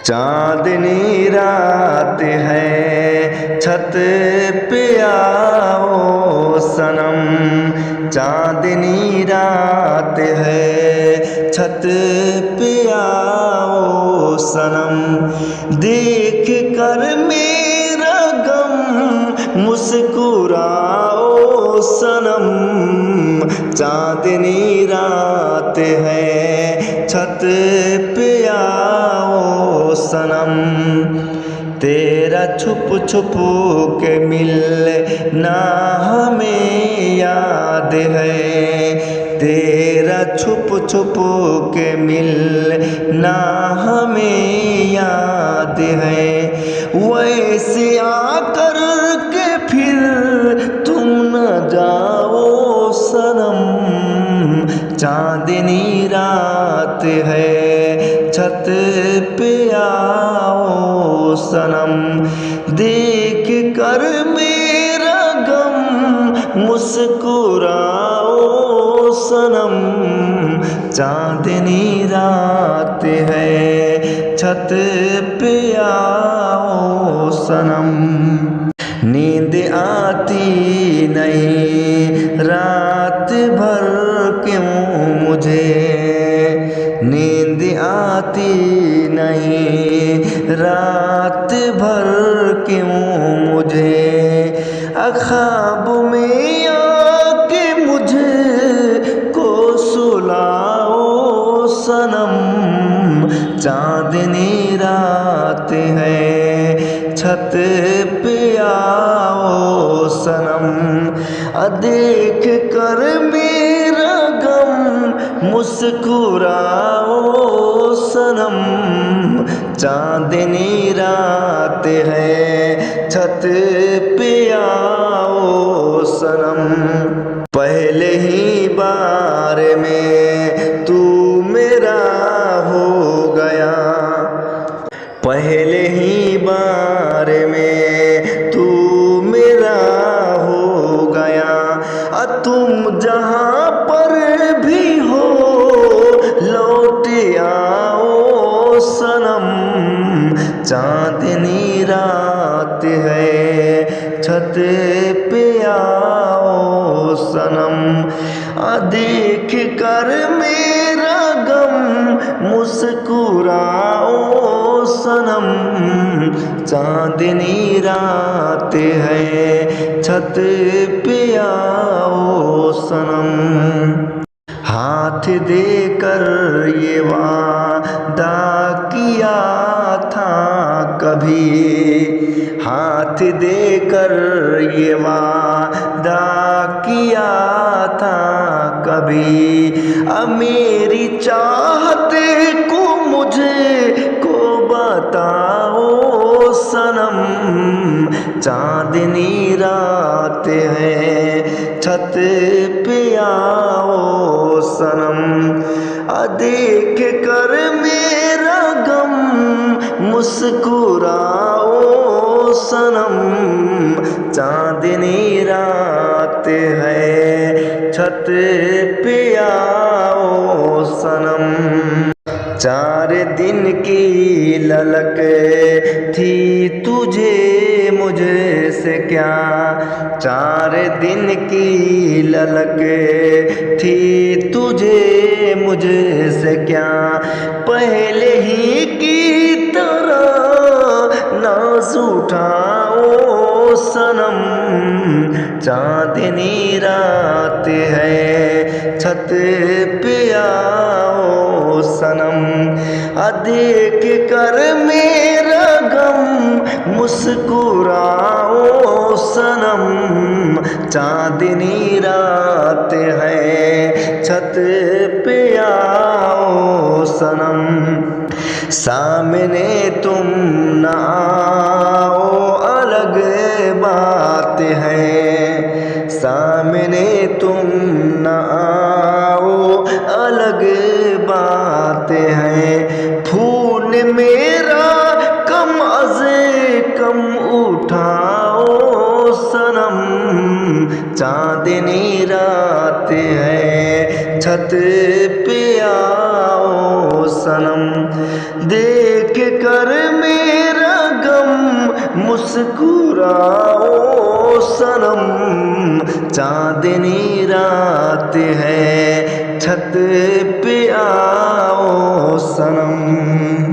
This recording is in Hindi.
चांदनी रात है छत पे आओ सनम, चांदनी रात है छत पे आओ सनम। देख कर मेरा गम मुस्कुराओ सनम, चांदनी रात है छत पे आओ सनम। तेरा छुप छुप के मिलना हमें याद है, तेरा छुप छुप के मिलना हमें याद है। वैसे आकर के फिर तुम न जाओ सनम, चांदनी रात है छत पे आओ सनम। देख कर मेरा गम मुस्कुराओ सनम, चांदनी रात है छत पे आओ सनम। नींद आती नहीं रात भर क्यों मुझे, नींद आती नहीं रात भर क्यों मुझे। ख्वाब में आके मुझे को सुलाओ सनम, चांदनी रात है छत पे आओ सनम। देख कर मेरा गम मुस्कुराओ सनम, चांदनी रात है छत पे आओ सनम। पहले ही बार में तू मेरा हो गया, पहले ही बार में तू मेरा हो गया। तुम जहाँ पर भी हो लौट आओ सनम, चांदनी रात है छत पे आओ सनम। देख कर मेरा गम मुस्कुराओ सनम, चांदनी रात है छत पे आओ सनम। हाथ देकर ये वादा किया था कभी, हाथ देकर ये वादा किया था कभी। मेरी चाहते को मुझे को बताओ सनम, चांदनी रात है छत पे आओ सनम। देख कर मेरा गम मुस्कुराओ सनम, चांदनी रात है छत पे आओ सनम। 4 दिन की ललक थी तुझे मुझे से क्या, 4 दिन की ललक थी तुझे मुझे से क्या। पहले ही की तरह नाज उठाओ सनम, चांदनी रात है छत पे आओ सनम। देख कर मेरा गम मुस्कुराओ सनम, चांदनी रात है छत पे आओ सनम। सामने तुम न आओ अलग बात है, सामने तुम न आओ अलग बात है। खून मेरा कम अज़े कम उठाओ सनम, चांदनी रात है छत पे आओ सनम, देख कर मेरा गम मुस्कुराओ सनम, चांदनी रात है छत पे आओ सनम।